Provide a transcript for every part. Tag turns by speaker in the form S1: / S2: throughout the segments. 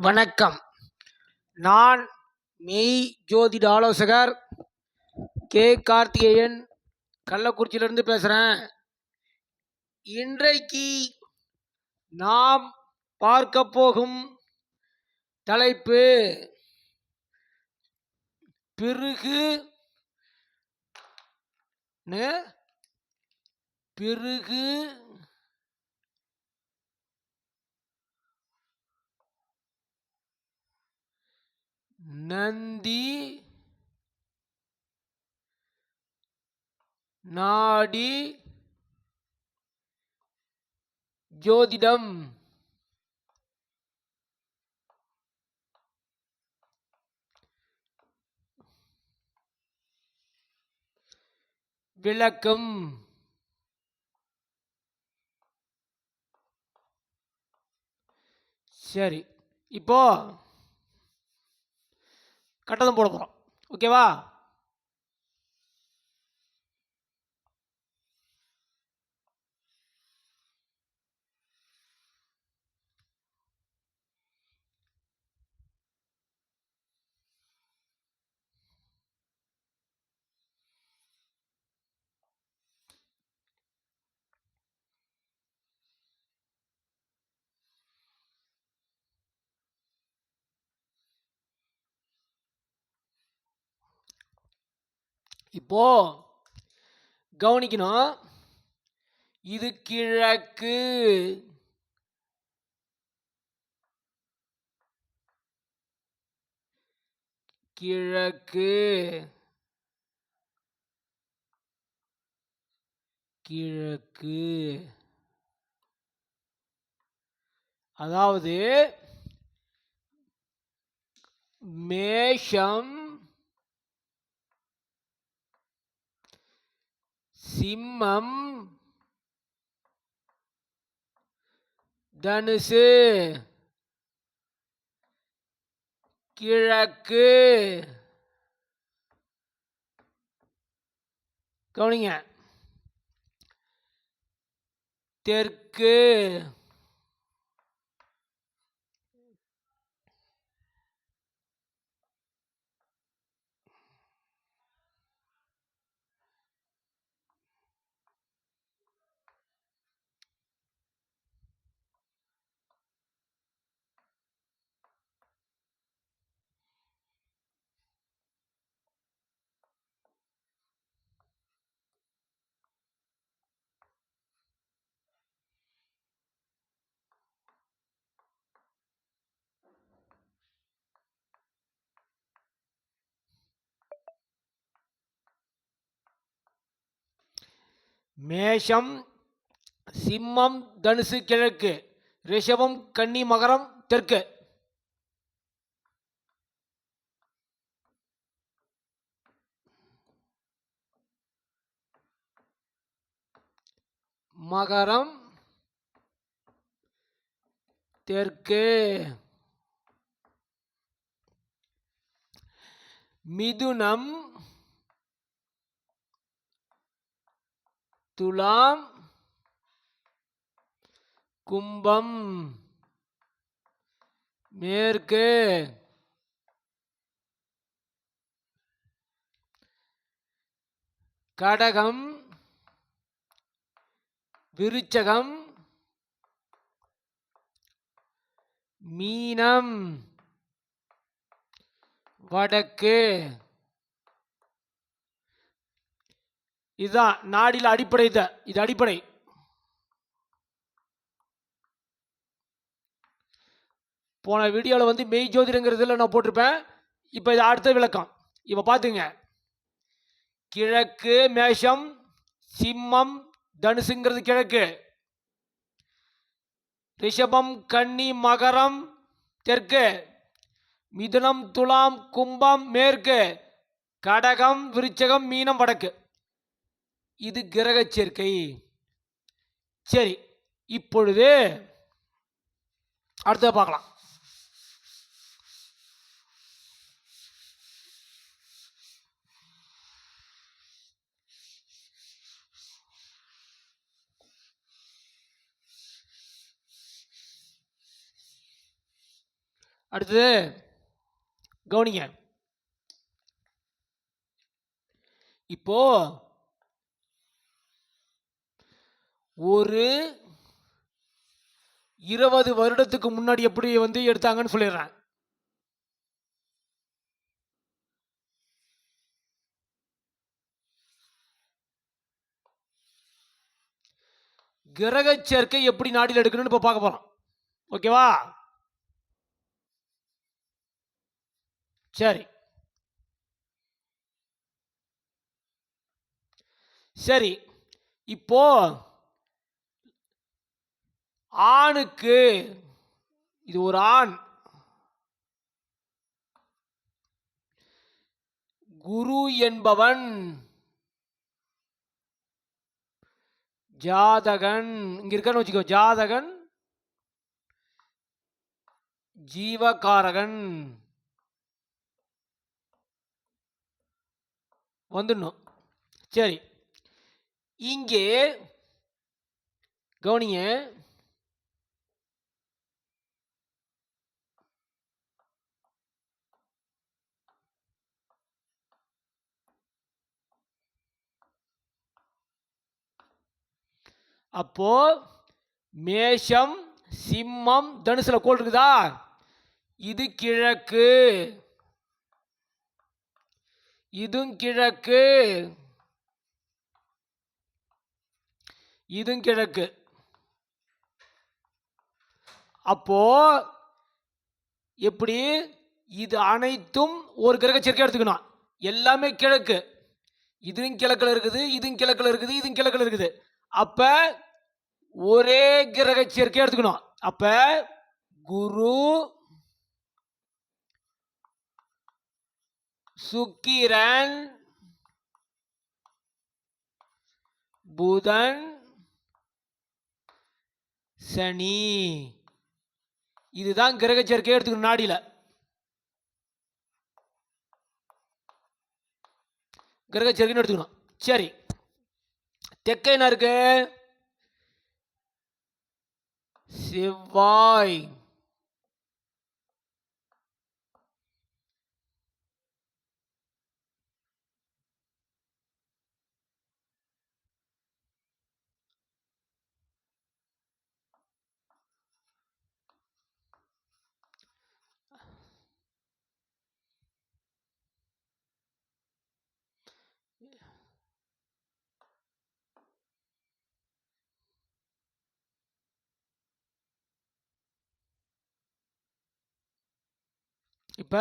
S1: வணக்கம். நான் மெய் ஜோதிட ஆலோசகர் கே கார்த்திகேயன், கள்ளக்குறிச்சியிலிருந்து பேசுகிறேன். இன்றைக்கு நாம் பார்க்க போகும் தலைப்பு பிருகு நந்தி நாடி ஜோதிடம். விளக்கம். சரி, இப்போ கட்டணம் போட போகிறோம். ஓகேவா? இப்போ கவனிக்கணும். இது கிழக்கு, கிழக்கு, கிழக்கு. அதாவது மேஷம், சிம்மம், தனுசு, கிழக்கு. கவனிங்க. தெற்கு, மேஷம், சிம்மம், தனுசு கிழக்கு, ரிஷபம், கன்னி, மகரம் தெற்கு. மகரம் தெற்கு. மிதுனம், துலாம், கும்பம் மேற்கு. கடகம், விருச்சகம், மீனம் வடக்கு. இதுதான் நாடியில் அடிப்படை. இது அடிப்படை. போன வீடியோவில் மெய் ஜோதிடங்கிறதுல நான் போட்டிருப்பேன். இப்போ இது அடுத்த விளக்கம். இப்போ பார்த்துங்க. கிழக்கு மேஷம், சிம்மம், தனுசுங்கிறது கிழக்கு, ரிஷபம், கன்னி, மகரம் தெற்கு, மிதுனம், துலாம், கும்பம் மேற்கு, கடகம், விருச்சகம், மீனம் வடக்கு. இது கிரக சேர்க்கை. சரி, இப்பொழுது அடுத்த பார்க்கலாம். அடுத்தது கவனிங்க. இப்போ ஒரு 20 வருடத்துக்கு முன்னாடி எப்படி எடுத்தாங்கன்னு சொல்லிடுறேன். கிரக சேர்க்கை எப்படி நாடியில் எடுக்கணும்னு இப்போ பார்க்க போறோம். ஓகேவா? சரி சரி. இப்போ ஆணுக்கு, இது ஒரு ஆண், குரு என்பவன் ஜாதகன், இங்க இருக்கான்னு வச்சுக்கோ, ஜாதகன் ஜீவகாரகன் வந்துடணும். சரி, இங்கே கவனிங்க. அப்போ மேஷம், சிம்மம், தனுசுல கோள் இருக்குதா? இது கிழக்கு, இதுவும் கிழக்கு, இதுவும் கிழக்கு. அப்போ எப்படி? இது அனைத்தும் ஒரு கிரக சேர்க்கை எடுத்துக்கணும். எல்லாமே கிழக்கு, இதுவும் கிழக்குல இருக்குது, இதுவும் கிழக்குல இருக்குது, இதுவும் கிழக்குல இருக்குது. அப்ப ஒரே கிரக சேர்க்கை எடுத்துக்கணும். அப்ப குரு, சுக்கிரன், புதன், சனி, இதுதான் கிரக சேர்க்கை எடுத்துக்கணும் நாடியில. கிரக சேர்க்கைன்னு எடுத்துக்கணும். சரி, தெற்க என்ன இருக்கு? செவ்வாய், இப்ப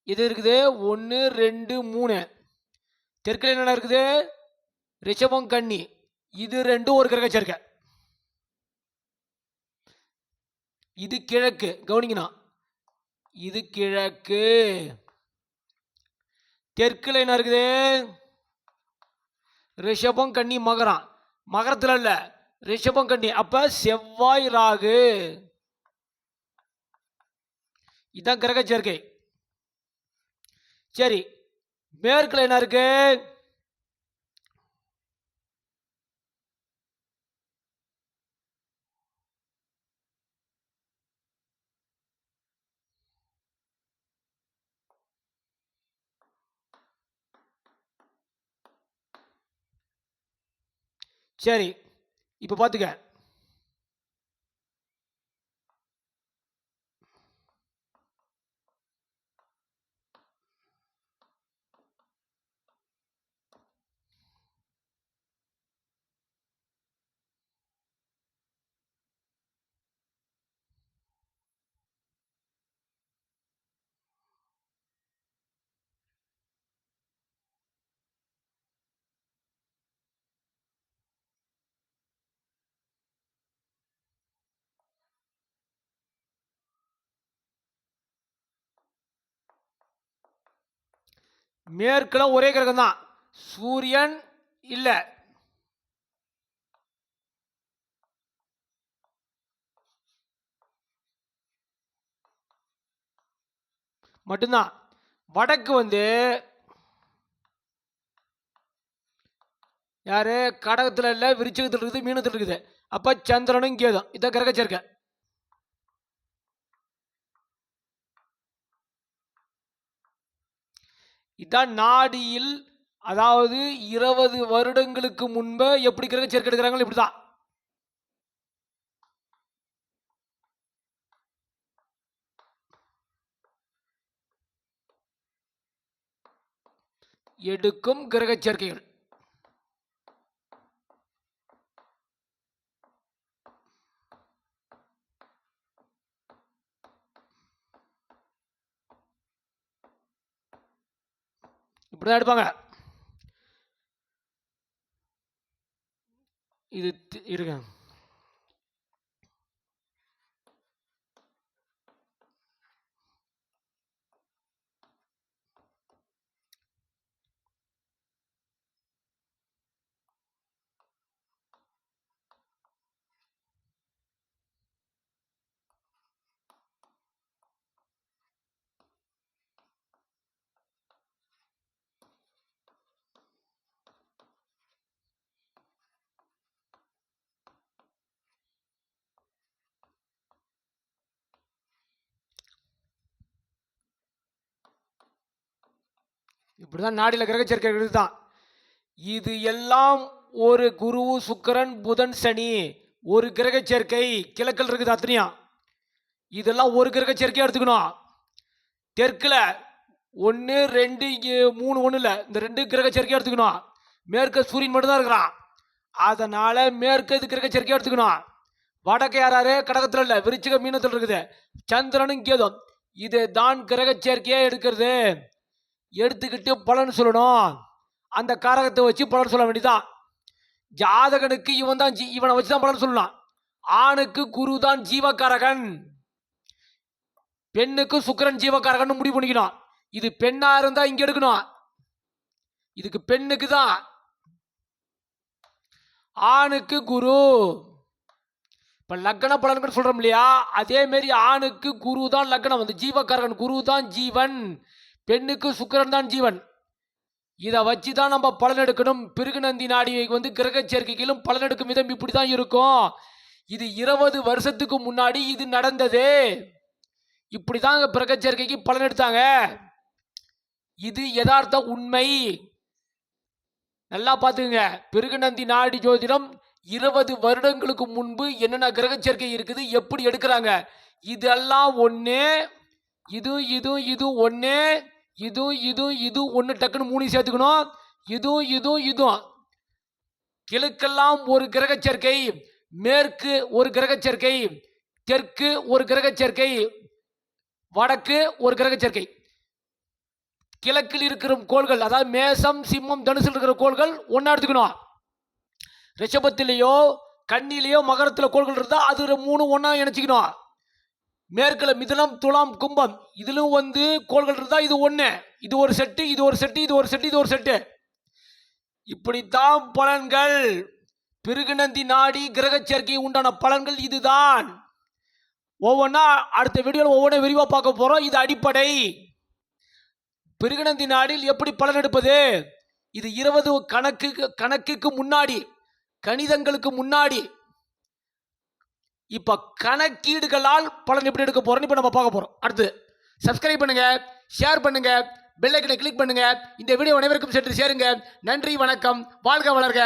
S1: இது இருக்குது 1 2 3. தெற்குல என்ன இருக்குது? ரிஷபம், கன்னி, இது ரெண்டும் ஒரு கிரக சேர்க்கை. இது கிழக்கு, கவனிக்கணும், இது கிழக்கு. தெற்குல என்ன இருக்குது? ரிஷபம், கன்னி, மகரம். மகரத்துல இல்ல, ரிஷபம், கன்னி. அப்ப செவ்வாய், ராகு, இதான் கிரக சேர்க்கை. சரி, மேற்குல என்ன இருக்கு? சரி, இப்ப பாத்துக்க. மேற்குல ஒரே கிரகம் தான், சூரியன் இல்ல. மட்டும்தான். வடக்கு யாரு? கடகத்துல இல்ல, விருச்சிகத்துல இருக்குது, மீனத்துல இருக்குது. அப்ப சந்திரனும் கேதும், இதான் கிரக சேர்க்கை. இதான் நாடியில், அதாவது 20 வருடங்களுக்கு முன்பு எப்படி கிரக சேர்க்கை எடுக்கிறாங்களோ இப்படிதான். எடுக்கும் கிரக சேர்க்கைகள். இப்படிதான் எடுப்பாங்க. இது இருங்க. இப்படிதான் நாடியில் கிரக சேர்க்கை தான். இது எல்லாம் ஒரு குரு, சுக்கிரன், புதன், சனி ஒரு கிரக சேர்க்கை கிழக்கில் இருக்குது அத்தனையும். இதெல்லாம் ஒரு கிரக சேர்க்கையாக எடுத்துக்கணும். தெற்குல 1 2 3 1 இல்லை, இந்த 2 கிரக சேர்க்கையாக எடுத்துக்கணும். மேற்க சூரியன் மட்டும்தான் இருக்கிறான், அதனால மேற்கு இது கிரக சேர்க்கையாக எடுத்துக்கணும். வடக்கு யாராரு கடகத்தில் இல்லை, விருச்சிக மீனத்தில் இருக்குது, சந்திரனும் கேதும். இது தான் கிரக சேர்க்கையாக எடுக்கிறது. எடுத்துக்கிட்டு பலன் சொல்லணும். அந்த காரகத்தை வச்சு பலன் சொல்ல வேண்டியதான். ஜாதகனுக்கு இவன் தான் இவனை வச்சு தான் பலன் சொல்லலாம். ஆணுக்கு குரு தான் ஜீவகாரகன், பெண்ணுக்கு சுக்கிரன் ஜீவகாரகன் முடிவு பண்ணிக்கணும். இது பெண்ணா இருந்தா இங்க எடுக்கணும், இதுக்கு பெண்ணுக்கு தான். ஆணுக்கு குரு. இப்ப லக்ன பலன்கள் சொல்றோம் இல்லையா, அதே மாதிரி ஆணுக்கு குரு தான் லக்னம், வந்து ஜீவகாரகன் குரு தான் ஜீவன், பெண்ணுக்கு சுக்கிரன் தான் ஜீவன். இதை வச்சு தான் நம்ம பலன் எடுக்கணும். பிருகுநந்தி நாடியை வந்து கிரக சேர்க்கைகளும் பலன் எடுக்கும் விதம் இப்படி தான் இருக்கும். இது 20 வருஷத்துக்கு முன்னாடி இது நடந்தது. இப்படி தான் கிரக சேர்க்கைக்கு பலன் எடுத்தாங்க. இது யதார்த்த உண்மை. நல்லா பார்த்துங்க. பிருகுநந்தி நாடி ஜோதிடம் 20 வருடங்களுக்கு முன்பு என்னென்ன கிரக சேர்க்கை இருக்குது, எப்படி எடுக்கிறாங்க, இதெல்லாம் ஒன்று. இது இது இது ஒன்று, இது இது இது ஒன்று, டக்குன்னு 3 சேர்த்துக்கணும். இதுவும் கிழக்கெல்லாம் ஒரு கிரக சேர்க்கை, மேற்கு ஒரு கிரக சேர்க்கை, தெற்கு ஒரு கிரக சேர்க்கை, வடக்கு ஒரு கிரக சேர்க்கை. கிழக்கில் இருக்கிற கோள்கள், அதாவது மேசம், சிம்மம், தனுசில் இருக்கிற கோள்கள் ஒன்றா எடுத்துக்கணும். ரிஷபத்திலேயோ கன்னிலேயோ மகரத்தில் கோள்கள் இருந்தால் அது 3 ஒன்றா இணைச்சிக்கணும். மேற்கில் மிதுனம், துலாம், கும்பம் இதிலும் வந்து கோள்கள் இருந்தால் இது ஒன்று. இது ஒரு செட்டு, இது ஒரு செட்டு, இது ஒரு செட்டு, இது ஒரு செட்டு. இப்படித்தான் பலன்கள். பிருகுநந்தி நாடி கிரக சேர்க்கை உண்டான பலன்கள் இதுதான். ஒவ்வொன்றா அடுத்த வீடியோவில் ஒவ்வொன்றா விரிவாக பார்க்க போகிறோம். இது அடிப்படை. பிருகுநந்தி நாடில் எப்படி பலன் எடுப்பது, இது 20 கணக்குக்கு முன்னாடி, கணிதங்களுக்கு முன்னாடி. இப்ப கணக்கீடுகளால் பலன் எப்படி எடுக்க போறோம் இப்ப நம்ம பார்க்க போறோம். அடுத்து சப்ஸ்கிரைப் பண்ணுங்க, ஷேர் பண்ணுங்க, பெல் ஐக்கனை கிளிக் பண்ணுங்க. இந்த வீடியோ அனைவருக்கும் சென்று சேருங்க. நன்றி, வணக்கம், வாழ்க வளர்க.